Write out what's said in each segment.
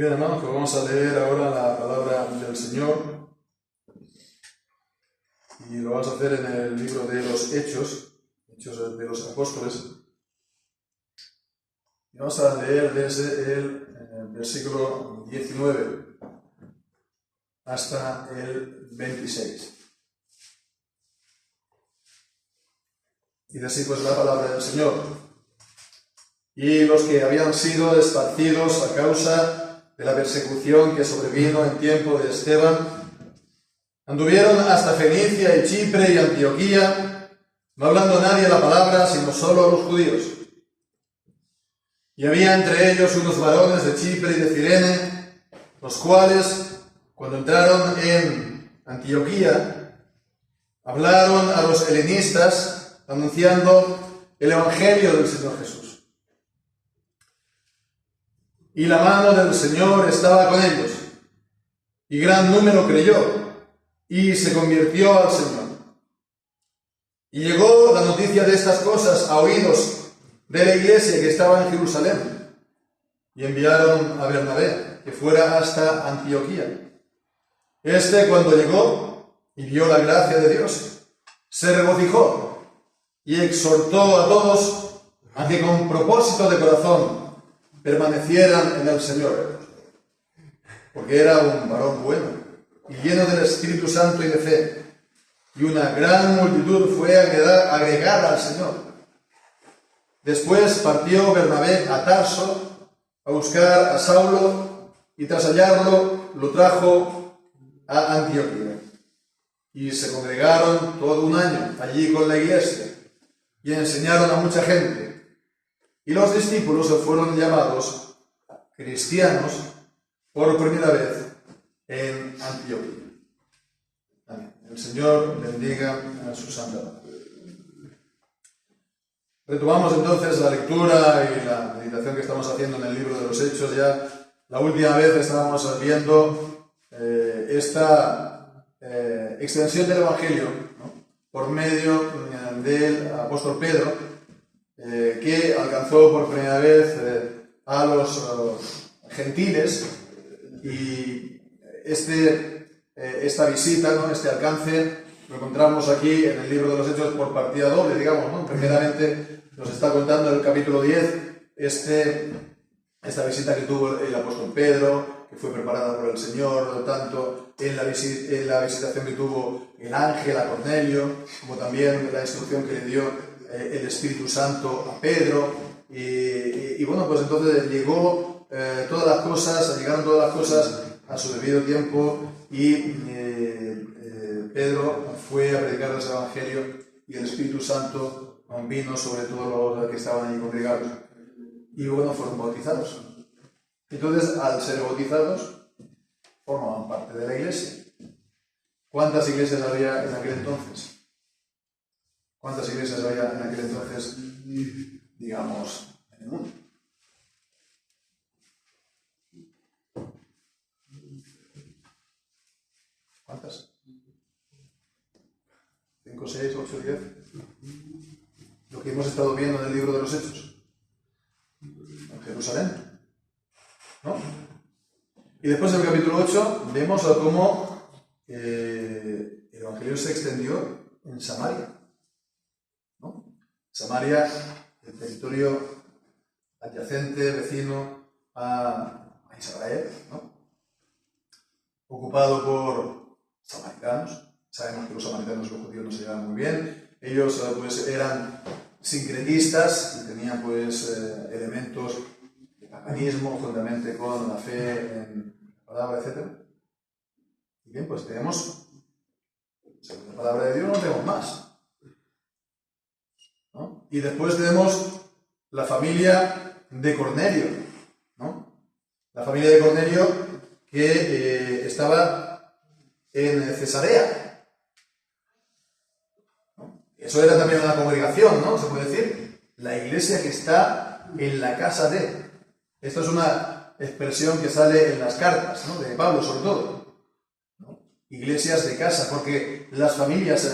Muy bien, hermanos, pues vamos a leer ahora la palabra del Señor y lo vamos a hacer en el libro de los Hechos de los Apóstoles. Y vamos a leer desde el versículo 19 hasta el 26. Y así pues la palabra del Señor. Y los que habían sido esparcidos a causa de la persecución que sobrevino en tiempo de Esteban, anduvieron hasta Fenicia y Chipre y Antioquía, no hablando nadie la palabra, sino solo los judíos. Y había entre ellos unos varones de Chipre y de Cirene, los cuales, cuando entraron en Antioquía, hablaron a los helenistas, anunciando el Evangelio del Señor Jesús. Y la mano del Señor estaba con ellos, y gran número creyó, y se convirtió al Señor. Y llegó la noticia de estas cosas a oídos de la iglesia que estaba en Jerusalén, y enviaron a Bernabé, que fuera hasta Antioquía. Cuando llegó y vio la gracia de Dios, se regocijó, y exhortó a todos a que con propósito de corazón permanecieran en el Señor, porque era un varón bueno y lleno del Espíritu Santo y de fe, y una gran multitud fue agregada al Señor. Después partió Bernabé a Tarso a buscar a Saulo, y tras hallarlo lo trajo a Antioquía. Y se congregaron todo un año allí con la iglesia y enseñaron a mucha gente. Y los discípulos fueron llamados cristianos por primera vez en Antioquía. Amén. El Señor bendiga a su santa palabra. Retomamos entonces la lectura y la meditación que estamos haciendo en el libro de los Hechos. Ya la última vez estábamos viendo esta extensión del Evangelio, ¿no?, por medio del apóstol Pedro, que alcanzó por primera vez a los gentiles, y esta visita, ¿no?, este alcance, lo encontramos aquí en el libro de los Hechos por partida doble, digamos, ¿no? Primeramente nos está contando en el capítulo 10 esta visita que tuvo el apóstol Pedro, que fue preparada por el Señor, tanto en la visitación que tuvo el ángel a Cornelio, como también la instrucción que le dio el Espíritu Santo a Pedro, y bueno, pues entonces llegaron todas las cosas a su debido tiempo, y Pedro fue a predicar ese Evangelio, y el Espíritu Santo vino sobre todos los que estaban allí congregados, y bueno, fueron bautizados. Entonces, al ser bautizados, formaban parte de la iglesia. ¿Cuántas iglesias había en aquel entonces? ¿Cuántas iglesias había en aquel entonces, digamos, en el mundo? ¿Cuántas? ¿5, 6, 8, 10? Lo que hemos estado viendo en el libro de los Hechos. En Jerusalén, ¿no? Y después del capítulo 8 vemos cómo el Evangelio se extendió en Samaria. ¿No? Samaria, el territorio adyacente, vecino a Israel, ¿no?, ocupado por samaritanos. Sabemos que los samaritanos y los judíos no se llevaban muy bien. Ellos pues eran sincretistas y tenían pues elementos de paganismo juntamente con la fe en la palabra, etc. Y bien, pues tenemos, según la palabra de Dios, no tenemos más, ¿no? Y después tenemos la familia de Cornelio, ¿no? La familia de Cornelio que estaba en Cesarea, ¿no? Eso era también una congregación, ¿no? Se puede decir, la iglesia que está en la casa de. Esto es una expresión que sale en las cartas, ¿no?, de Pablo sobre todo, ¿no? Iglesias de casa, porque las familias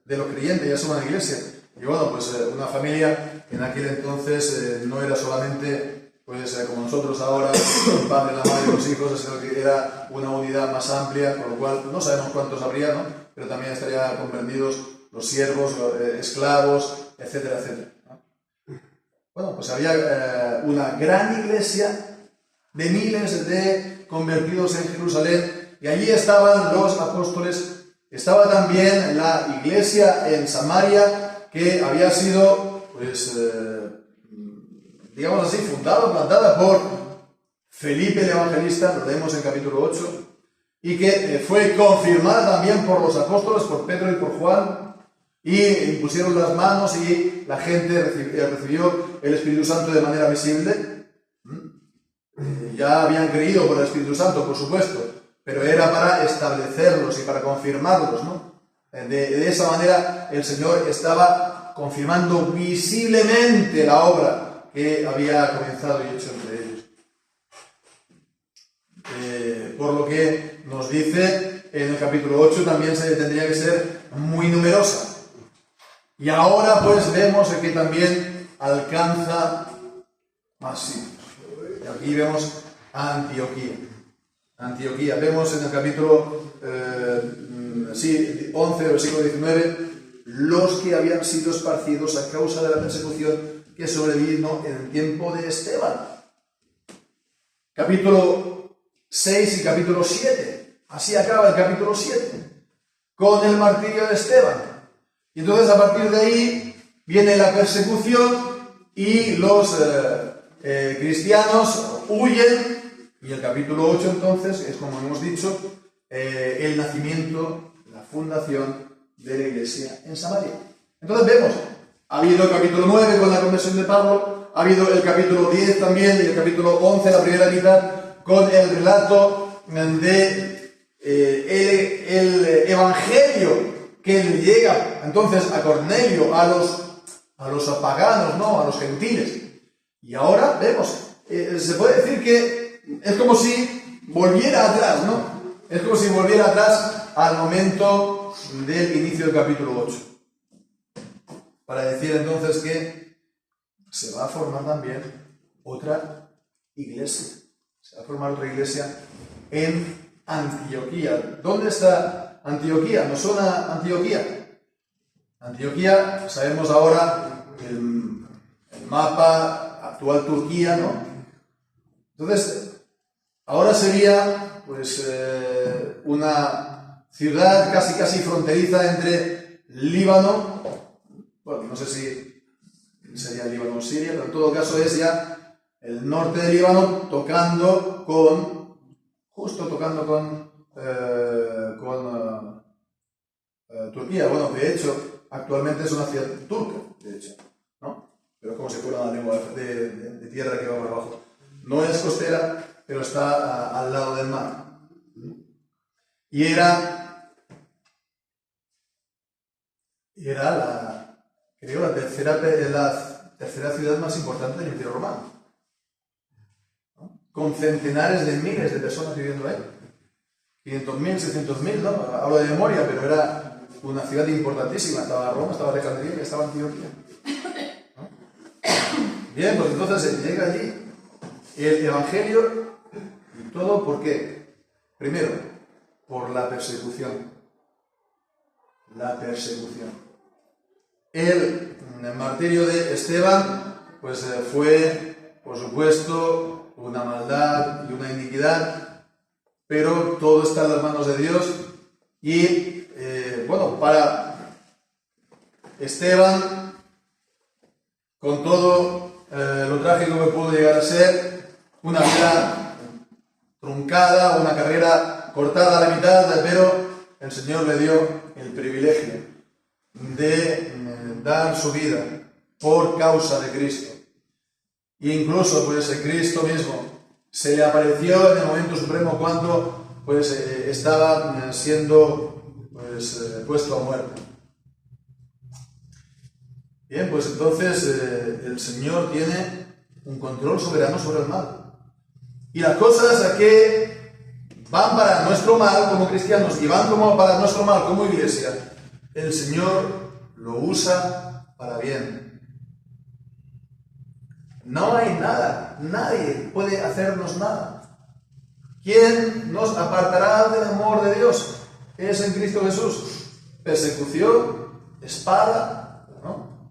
de los creyentes ya son una iglesia. Y bueno, pues una familia en aquel entonces no era solamente, pues como nosotros ahora, el padre, la madre, los hijos, sino que era una unidad más amplia, con lo cual no sabemos cuántos habría, ¿no? Pero también estarían comprendidos los siervos, los esclavos, etcétera, etcétera, ¿no? Bueno, pues había una gran iglesia de miles de convertidos en Jerusalén, y allí estaban los apóstoles. Estaba también la iglesia en Samaria, que había sido, pues, digamos así, fundada, plantada por Felipe el Evangelista, lo leemos en capítulo 8, y que fue confirmada también por los apóstoles, por Pedro y por Juan, y impusieron las manos y la gente recibió el Espíritu Santo de manera visible. Ya habían creído por el Espíritu Santo, por supuesto, pero era para establecerlos y para confirmarlos, ¿no? De esa manera el Señor estaba confirmando visiblemente la obra que había comenzado y hecho entre ellos. Por lo que nos dice en el capítulo 8 también se tendría que ser muy numerosa. Y ahora pues vemos que también alcanza más sitios. Aquí vemos Antioquía. Antioquía. Vemos en el capítulo 11, versículo 19, los que habían sido esparcidos a causa de la persecución que sobrevino en el tiempo de Esteban. Capítulo 6 y capítulo 7. Así acaba el capítulo 7, con el martirio de Esteban. Y entonces a partir de ahí viene la persecución y los cristianos huyen. Y el capítulo 8 entonces es, como hemos dicho, el nacimiento, la fundación de la iglesia en Samaria. Entonces vemos, ha habido el capítulo 9 con la conversión de Pablo, ha habido el capítulo 10 también y el capítulo 11, la primera mitad, con el relato de el evangelio que le llega entonces a Cornelio, a los paganos, ¿no? A los gentiles. Y ahora vemos, se puede decir que es como si volviera atrás, ¿no? Es como si volviera atrás al momento del inicio del capítulo 8. Para decir entonces que se va a formar también otra iglesia. Se va a formar otra iglesia en Antioquía. ¿Dónde está Antioquía? ¿Nos suena Antioquía? Antioquía, sabemos ahora el mapa actual Turquía, ¿no? Entonces, ahora sería pues una ciudad casi fronteriza entre Líbano, bueno, no sé si sería Líbano o Siria, pero en todo caso es ya el norte de Líbano justo tocando con Turquía. Bueno, de hecho, actualmente es una ciudad turca, de hecho, ¿no? Pero es como si fuera una lengua de tierra que va por abajo. No es costera, pero está al lado del mar. Y era la tercera ciudad más importante del Imperio Romano, ¿no? Con centenares de miles de personas viviendo ahí. 500.000, 600.000, ¿no? Hablo de memoria, pero era una ciudad importantísima. Estaba Roma, estaba Alejandría y estaba Antioquía, ¿no? Bien, pues entonces llega allí el Evangelio y todo, ¿por qué? Primero, por la persecución. La persecución. El martirio de Esteban, pues fue, por supuesto, una maldad y una iniquidad, pero todo está en las manos de Dios. Y, bueno, para Esteban, con todo lo trágico que pudo llegar a ser, una vida truncada, una carrera cortada a la mitad, pero el Señor le dio el privilegio de dar su vida por causa de Cristo. E incluso pues Cristo mismo se le apareció en el momento supremo cuando pues estaba siendo pues puesto a muerte. Bien, pues entonces el Señor tiene un control soberano sobre el mal. Y las cosas que van para nuestro mal como cristianos y van para nuestro mal como iglesia, el Señor lo usa para bien. No hay nada, nadie puede hacernos nada. ¿Quién nos apartará del amor de Dios? Es en Cristo Jesús. Persecución, espada, ¿no?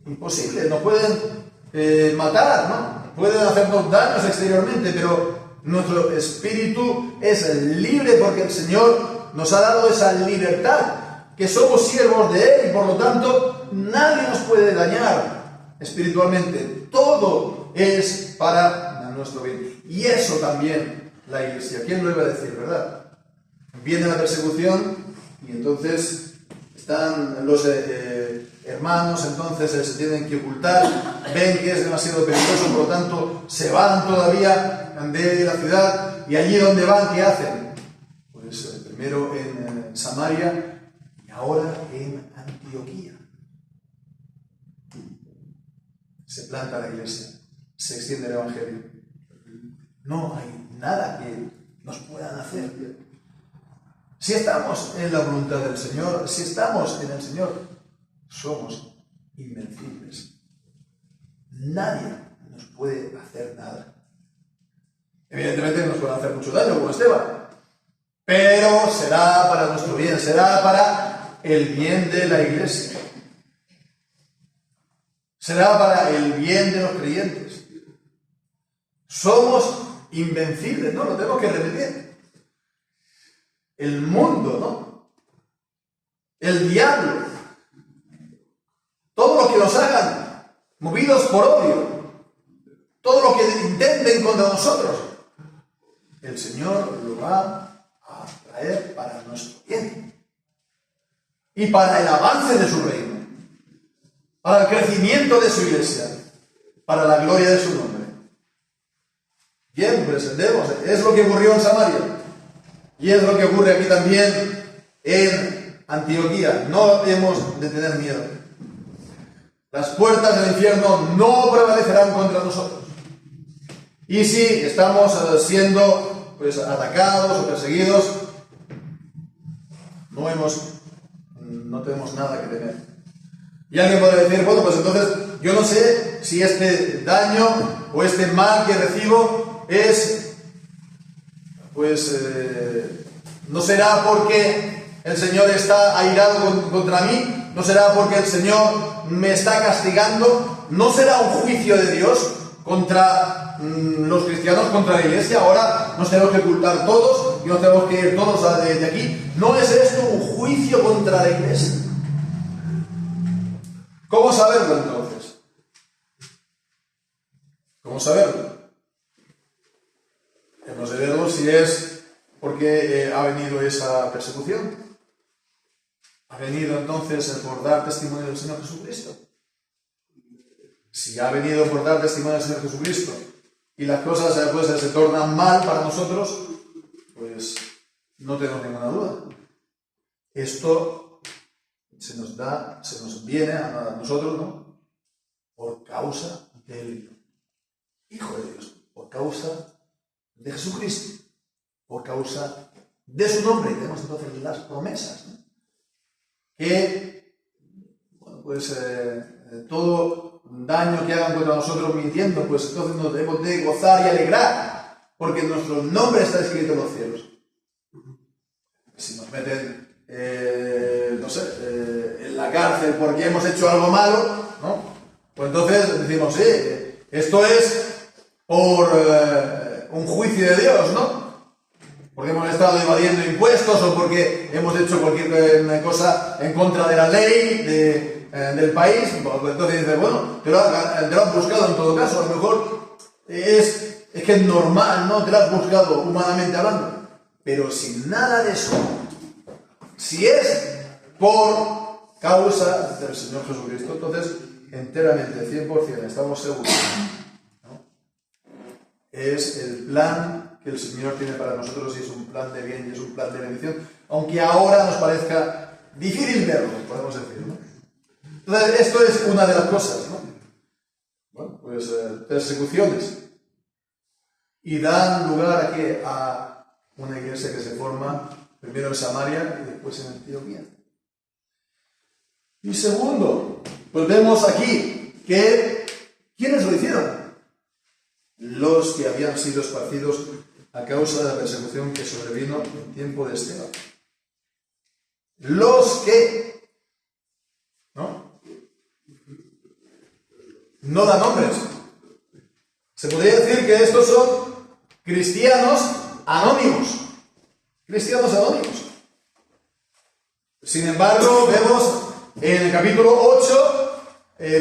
Imposible, nos pueden matar, ¿no? Pueden hacernos daños exteriormente, pero nuestro espíritu es libre porque el Señor nos ha dado esa libertad, que somos siervos de Él y por lo tanto nadie nos puede dañar espiritualmente. Todo es para nuestro bien. Y eso también la Iglesia. ¿Quién lo iba a decir, verdad? Viene la persecución y entonces están los hermanos, entonces se tienen que ocultar, ven que es demasiado peligroso, por lo tanto se van todavía de la ciudad y allí donde van, ¿qué hacen? Pues primero en Samaria y ahora en Antioquía. Se planta la iglesia, se extiende el evangelio. No hay nada que nos puedan hacer. Si estamos en la voluntad del Señor, si estamos en el Señor, somos invencibles. Nadie nos puede hacer nada. Evidentemente nos puede hacer mucho daño, como Esteban, pero será para nuestro bien, será para el bien de la iglesia. Será para el bien de los creyentes. Somos invencibles, ¿no? Lo tenemos que repetir. El mundo, ¿no? El diablo. Todo lo que nos hagan, movidos por odio. Todo lo que intenten contra nosotros. El Señor lo va a traer para nuestro bien. Y para el avance de su reino. Para el crecimiento de su iglesia, para la gloria de su nombre. Bien, pues entendemos, es lo que ocurrió en Samaria, y es lo que ocurre aquí también en Antioquía. No hemos de tener miedo. Las puertas del infierno no prevalecerán contra nosotros. Y si estamos siendo atacados o perseguidos, no tenemos nada que temer. Y alguien podrá decir, bueno, pues entonces yo no sé si este daño o este mal que recibo es, no será porque el Señor está airado contra mí, no será porque el Señor me está castigando, no será un juicio de Dios contra los cristianos, contra la iglesia. Ahora nos tenemos que ocultar todos y nos tenemos que ir todos de aquí. ¿No es esto un juicio contra la iglesia? ¿Cómo saberlo entonces? ¿Cómo saberlo? Hemos de verlo si es porque ha venido esa persecución. ¿Ha venido entonces por dar testimonio del Señor Jesucristo? Si ha venido por dar testimonio del Señor Jesucristo y las cosas se tornan mal para nosotros, pues no tenemos ninguna duda. Esto se nos viene a nosotros, ¿no? Por causa del Hijo de Dios, por causa de Jesucristo, por causa de su nombre. Tenemos entonces las promesas, ¿no? Que, todo daño que hagan contra nosotros mintiendo, pues entonces nos debemos de gozar y alegrar, porque nuestro nombre está escrito en los cielos. Si nos meten en la cárcel porque hemos hecho algo malo, ¿no? Pues entonces decimos, sí, esto es por un juicio de Dios, ¿no? Porque hemos estado evadiendo impuestos o porque hemos hecho cualquier cosa en contra de la ley del país. Pues entonces dices, bueno, te lo has buscado en todo caso, a lo mejor es que es normal, ¿no? Te lo has buscado humanamente hablando, pero sin nada de eso. Si es por causa del Señor Jesucristo, entonces enteramente, 100%, estamos seguros, ¿no? Es el plan que el Señor tiene para nosotros y es un plan de bien y es un plan de bendición, aunque ahora nos parezca difícil verlo, podemos decir, ¿no? Entonces, esto es una de las cosas, ¿no? Bueno, pues persecuciones. Y dan lugar a ¿qué? A una iglesia que se forma primero en Samaria y después en Antioquía. Y segundo, pues vemos aquí que ¿quiénes lo hicieron? Los que habían sido esparcidos a causa de la persecución que sobrevino en tiempo de Esteban. Los que, ¿no? No da nombres. Se podría decir que estos son cristianos anónimos. Cristianos anónimos. Sin embargo, vemos en el capítulo 8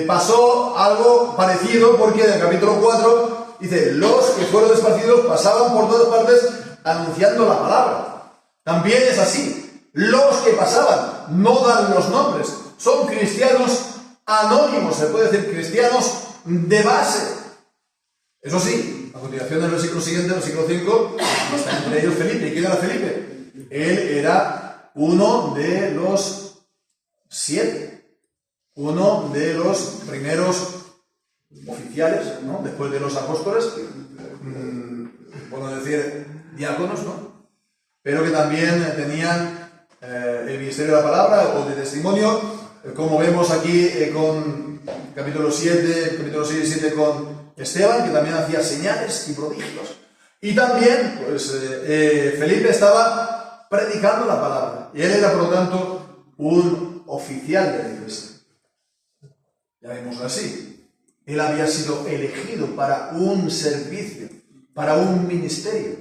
pasó algo parecido, porque en el capítulo 4 dice: los que fueron esparcidos pasaban por todas partes anunciando la palabra. También es así. Los que pasaban no dan los nombres. Son cristianos anónimos, se puede decir cristianos de base. Eso sí, a continuación del versículo siguiente, el versículo 5, está entre ellos Felipe. ¿Y quién era Felipe? Él era uno de los 7, uno de los primeros oficiales, ¿no? Después de los apóstoles, bueno decir diáconos, ¿no? Pero que también tenían el ministerio de la palabra o de testimonio, como vemos aquí con capítulo 7, capítulo 6 y 7 con Esteban, que también hacía señales y prodigios. Y también, pues, Felipe estaba predicando la palabra. Y él era, por lo tanto, un oficial de la iglesia. Ya vemos así. Él había sido elegido para un servicio, para un ministerio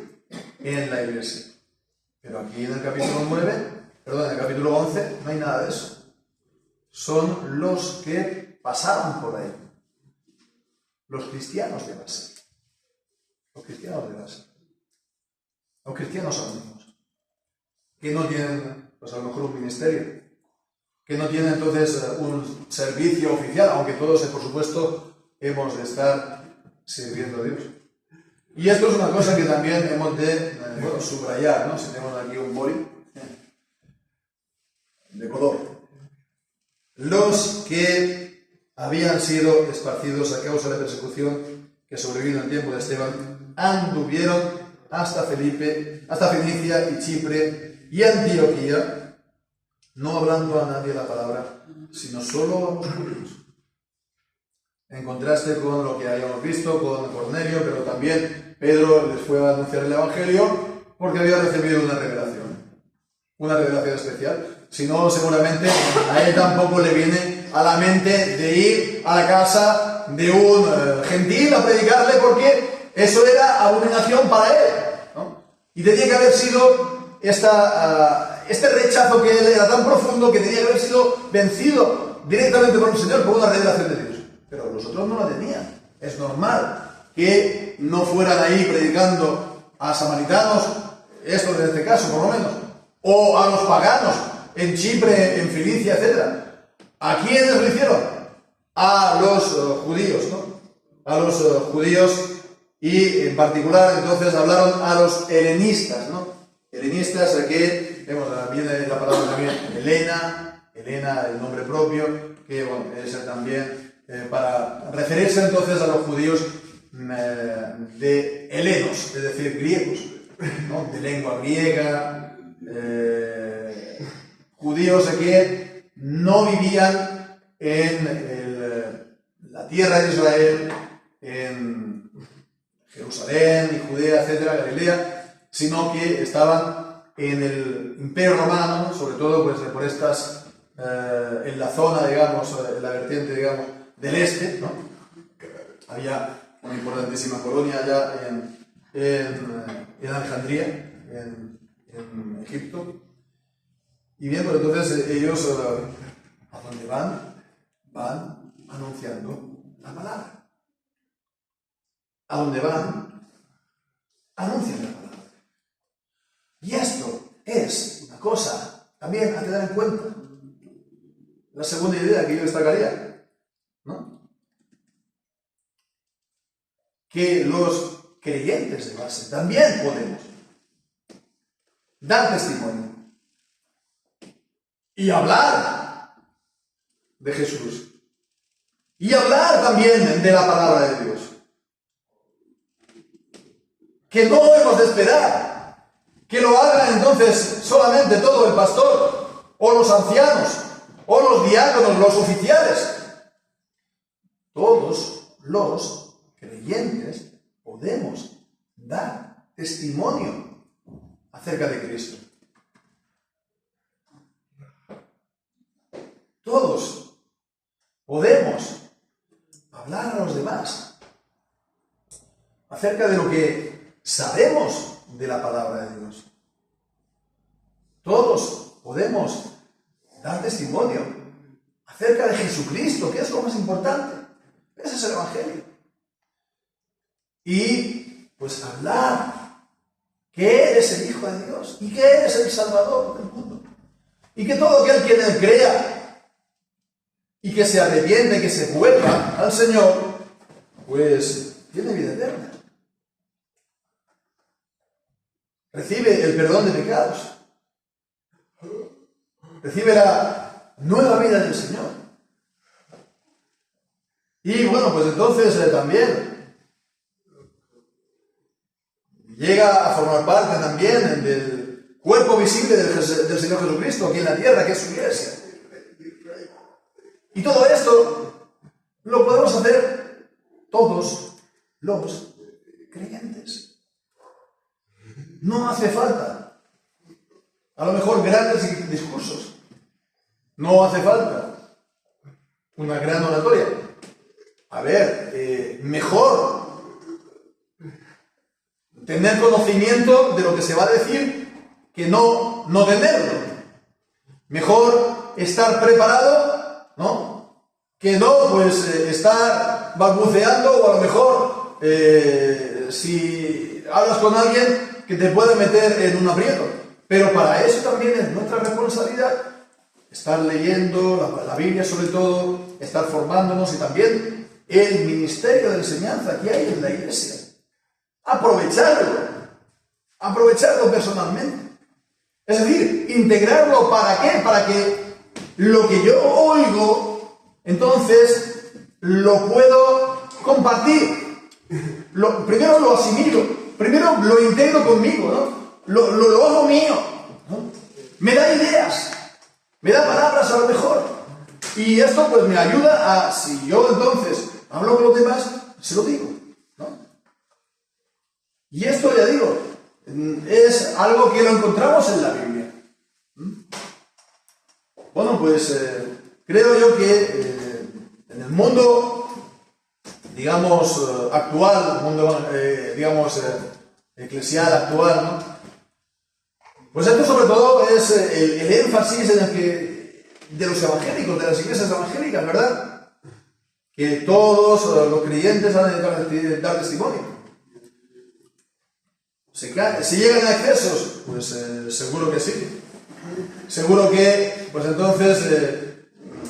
en la iglesia. Pero aquí en el capítulo 11, no hay nada de eso. Son los que pasaron por ahí. Los cristianos de base. Los cristianos de base. Los cristianos anónimos. Que no tienen, pues a lo mejor un ministerio. Que no tienen entonces un servicio oficial, aunque todos, por supuesto, hemos de estar sirviendo a Dios. Y esto es una cosa que también hemos de subrayar, ¿no? Si tenemos aquí un boli de color. Los que habían sido esparcidos a causa de la persecución que sobrevino en tiempo de Esteban, anduvieron hasta Fenicia y Chipre y Antioquía, no hablando a nadie la palabra, sino solo a los judíos. En contraste con lo que habíamos visto con Cornelio, pero también Pedro les fue a anunciar el Evangelio porque había recibido una revelación especial. Si no, seguramente a él tampoco le viene a la mente de ir a la casa de un gentil a predicarle, porque eso era abominación para él, ¿no? Y tenía que haber sido este rechazo que él era tan profundo que tenía que haber sido vencido directamente por el Señor, por una revelación de Dios. Pero los otros no la tenían. Es normal que no fueran ahí predicando a samaritanos, esto en este caso por lo menos, o a los paganos en Chipre, en Fenicia, etc. ¿A quiénes lo hicieron? A los judíos, ¿no? A los judíos, y en particular entonces hablaron a los helenistas, ¿no? Helenistas, que vemos, viene la palabra también Helena, el nombre propio, que bueno, es también para referirse entonces a los judíos de helenos, es decir, griegos, ¿no? De lengua griega, judíos que no vivían en la tierra de Israel, en Jerusalén y Judea, etcétera, Galilea, sino que estaban en el Imperio Romano, sobre todo pues por estas, en la zona, digamos, en la vertiente, digamos, del este, ¿no? Había una importantísima colonia allá en Alejandría, en Egipto. Y bien, pues entonces ellos, ¿a dónde van? Van anunciando la palabra. ¿A dónde van? Anuncian la palabra. Y esto es una cosa también a tener en cuenta. La segunda idea que yo destacaría, ¿no? Que los creyentes de base también podemos dar testimonio y hablar de Jesús y hablar también de la palabra de Dios. Que no hemos de esperar que lo hagan entonces solamente todo el pastor o los ancianos o los diáconos, los oficiales. Todos los creyentes podemos dar testimonio acerca de Cristo. Todos podemos hablar a los demás acerca de lo que sabemos de la palabra de Dios. Todos podemos dar testimonio acerca de Jesucristo, que es lo más importante. Ese es el Evangelio. Y pues hablar que eres el Hijo de Dios y que eres el Salvador del mundo. Y que todo aquel que en él crea y que se arrepiente, que se vuelva al Señor, pues tiene vida eterna. Recibe el perdón de pecados. Recibe la nueva vida del Señor. Y bueno, pues entonces también llega a formar parte también del cuerpo visible del Señor Jesucristo aquí en la tierra, que es su iglesia. Y todo esto lo podemos hacer todos los creyentes. No hace falta, a lo mejor, grandes discursos. No hace falta una gran oratoria. A ver, mejor tener conocimiento de lo que se va a decir que no tenerlo. Mejor estar preparado, ¿no? Que no, pues, estar balbuceando, o a lo mejor, si hablas con alguien que te puede meter en un aprieto. Pero para eso también es nuestra responsabilidad estar leyendo la Biblia, sobre todo, estar formándonos, y también el ministerio de enseñanza que hay en la iglesia. Aprovecharlo personalmente. Es decir, integrarlo, ¿para qué? Para que lo que yo oigo, entonces, lo puedo compartir. Primero lo asimilo, primero lo integro conmigo, ¿no? Lo hago mío, ¿no? Me da ideas, me da palabras a lo mejor. Y esto pues me ayuda a, si yo entonces hablo con los demás, se lo digo, ¿no? Y esto, ya digo, es algo que lo encontramos en la Biblia. Bueno, pues creo yo que en el mundo, digamos, actual, mundo, digamos, eclesial actual, ¿no? Pues esto sobre todo es el énfasis en el que, de los evangélicos, de las iglesias evangélicas, ¿verdad? Que todos los creyentes han de dar testimonio. ¿Se llegan a excesos? Pues seguro que sí. Seguro que, pues entonces,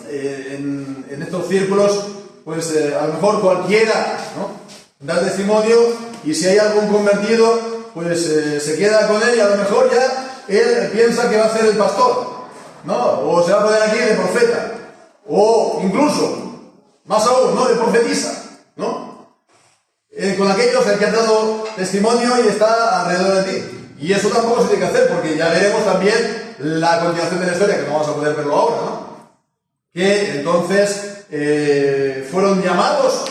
en estos círculos, pues a lo mejor cualquiera, ¿no?, da testimonio, y si hay algún convertido, pues se queda con él, y a lo mejor ya él piensa que va a ser el pastor, ¿no? O se va a poner aquí de profeta, o incluso, más aún, ¿no?, de profetisa, ¿no? Con aquellos que han dado testimonio y está alrededor de ti. Y eso tampoco se tiene que hacer, porque ya veremos también la continuación de la historia, que no vamos a poder verlo ahora, ¿no? Que entonces fueron llamados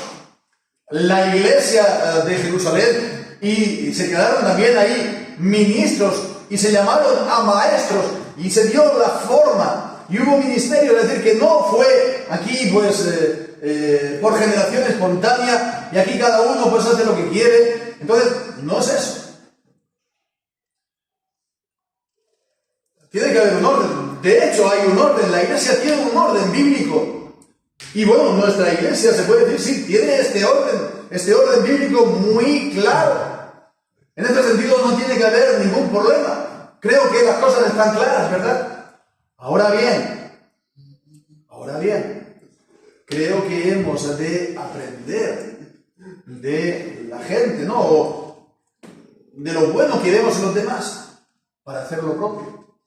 la iglesia de Jerusalén, y se quedaron también ahí ministros, y se llamaron a maestros, y se dio la forma, y hubo ministerio. Es decir, que no fue aquí pues por generación espontánea, y aquí cada uno pues hace lo que quiere. Entonces, no es eso. Tiene que haber un orden. De hecho, hay un orden. La iglesia tiene un orden bíblico. Y bueno, nuestra iglesia, se puede decir, sí, tiene este orden bíblico muy claro. En este sentido no tiene que haber ningún problema. Creo que las cosas están claras, ¿verdad? Ahora bien, creo que hemos de aprender de la gente, ¿no? O de lo bueno que vemos en los demás, para hacer lo propio.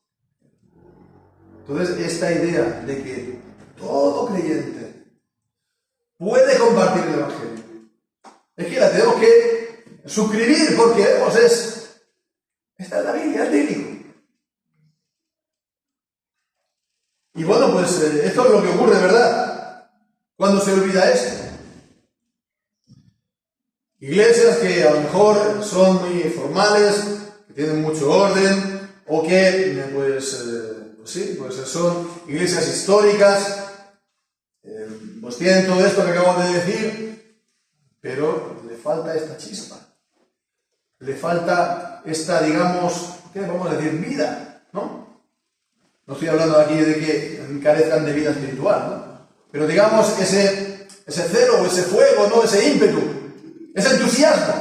Entonces, esta idea de que todo creyente puede compartir el Evangelio, es que la tenemos que suscribir, porque vemos, está en la Biblia, es bíblico. Y bueno, pues esto es lo que ocurre, ¿verdad?, cuando se olvida esto. Iglesias que a lo mejor son muy formales, que tienen mucho orden, o que, pues son iglesias históricas, pues tienen todo esto que acabo de decir, pero le falta esta chispa, le falta esta, digamos, ¿qué vamos a decir? Vida, ¿no? No estoy hablando aquí de que carezcan de vida espiritual, ¿no? Pero digamos ese celo, ese fuego, ¿no? Ese ímpetu, ese entusiasmo.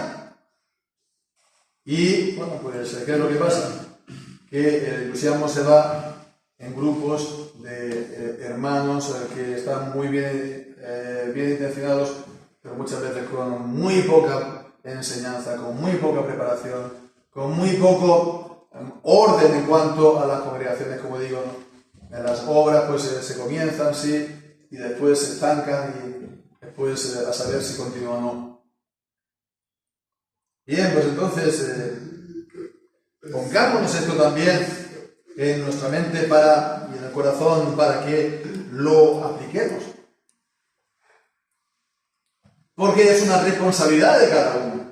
Y, bueno, pues, ¿qué es lo que pasa? Que el entusiasmo se va en grupos de hermanos que están muy bien intencionados, pero muchas veces con muy poca enseñanza, con muy poca preparación, con muy poco orden en cuanto a las congregaciones, como digo, ¿no? En las obras pues se comienzan, sí, y después se estancan y después a saber si continúa o no. Bien, pues entonces pongámonos esto también en nuestra mente y en el corazón para que lo apliquemos. Porque es una responsabilidad de cada uno.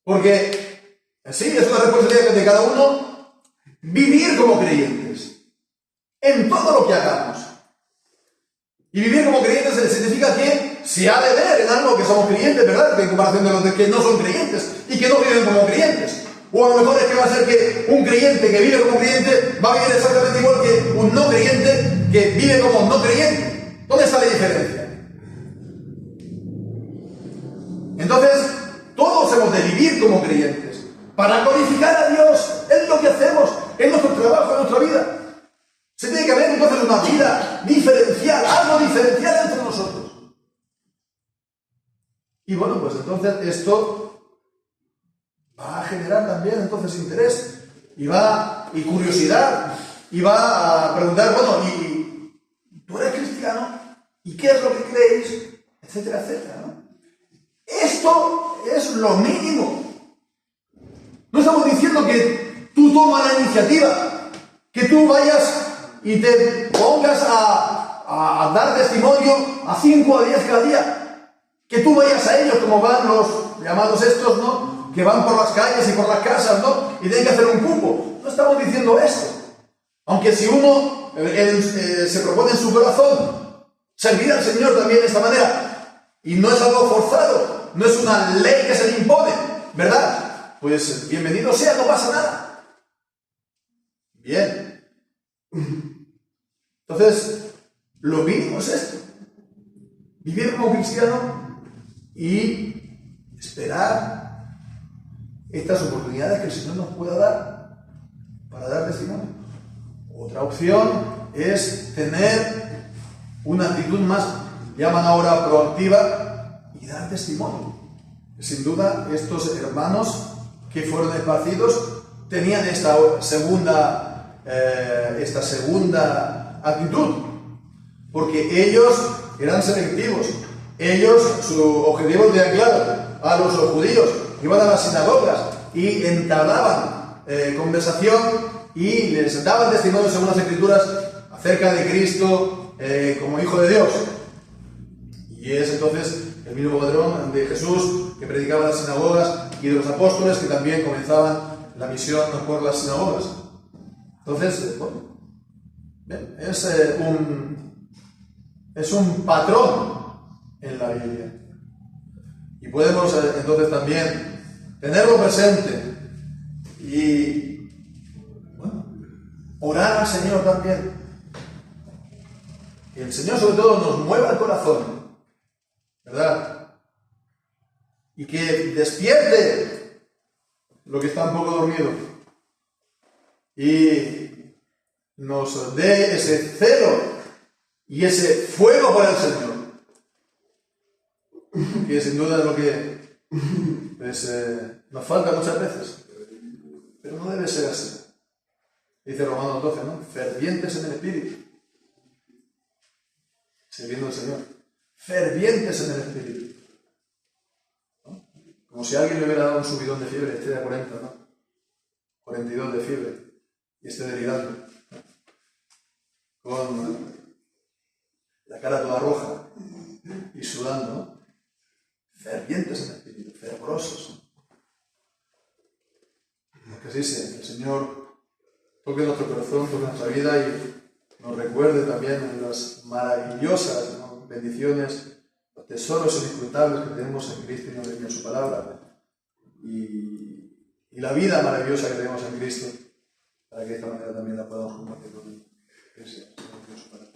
Porque, sí, es una responsabilidad de cada uno vivir como creyentes en todo lo que hagamos. Y vivir como creyentes significa que se ha de ver en algo que somos creyentes, ¿verdad? En comparación de los que no son creyentes y que no viven como creyentes. O a lo mejor es que va a ser que un creyente que vive como creyente va a vivir exactamente igual que un no creyente que vive como no creyente. ¿Dónde está la diferencia? Entonces, todos hemos de vivir como creyentes para glorificar a Dios en lo que hacemos, en nuestro trabajo, en nuestra vida. Se tiene que haber entonces una vida diferencial, algo diferencial entre nosotros. Y bueno, pues entonces esto va a generar también entonces interés y curiosidad, y va a preguntar, bueno, ¿y tú eres cristiano? ¿Y qué es lo que creéis? Etcétera, etcétera, ¿no? Esto es lo mínimo. No estamos diciendo que tú tomas la iniciativa, que tú vayas y te pongas a dar testimonio a 5 o a 10 cada día, que tú vayas a ellos como van los llamados estos, ¿no? Que van por las calles y por las casas, ¿no? Y tienen que hacer un cupo. No estamos diciendo esto. Aunque si uno se propone en su corazón servir al Señor también de esta manera, y no es algo forzado, no es una ley que se le impone, ¿verdad? Pues bienvenido sea, no pasa nada. Bien. Entonces, lo mínimo es esto. Vivir como cristiano y esperar estas oportunidades que el Señor nos pueda dar para dar testimonio. Otra opción es tener una actitud más, llaman ahora proactiva, y dar testimonio. Sin duda, estos hermanos que fueron esparcidos tenían esta segunda actitud, porque ellos eran selectivos. Ellos, su objetivo era claro, a los judíos iban a las sinagogas y entablaban conversación y les daban testimonio según las Escrituras acerca de Cristo como Hijo de Dios. Y es entonces el mismo padrón de Jesús que predicaba en las sinagogas y de los apóstoles que también comenzaban la misión por las sinagogas. Entonces, bueno, es un patrón en la Biblia. Y podemos entonces también tenerlo presente y, bueno, orar al Señor también. Que el Señor sobre todo nos mueva el corazón, ¿verdad? Y que despierte lo que está un poco dormido y nos dé ese celo y ese fuego por el Señor, que sin duda es lo que nos falta muchas veces, pero no debe ser así. Dice Romanos 12, ¿no? Fervientes en el espíritu, sirviendo al Señor, fervientes en el espíritu, ¿no? Como si alguien le hubiera dado un subidón de fiebre, esté de 40, ¿no? 42 de fiebre, y esté delirando, con la cara toda roja y sudando, ¿no? fervientes en espíritu, fervorosos. Que así sea, que el Señor toque nuestro corazón, toque nuestra vida y nos recuerde también en las maravillosas, ¿no?, bendiciones, los tesoros inescrutables que tenemos en Cristo y en su palabra, y la vida maravillosa que tenemos en Cristo, para que de esta manera también la podamos compartir con Él. Que sea, Dios para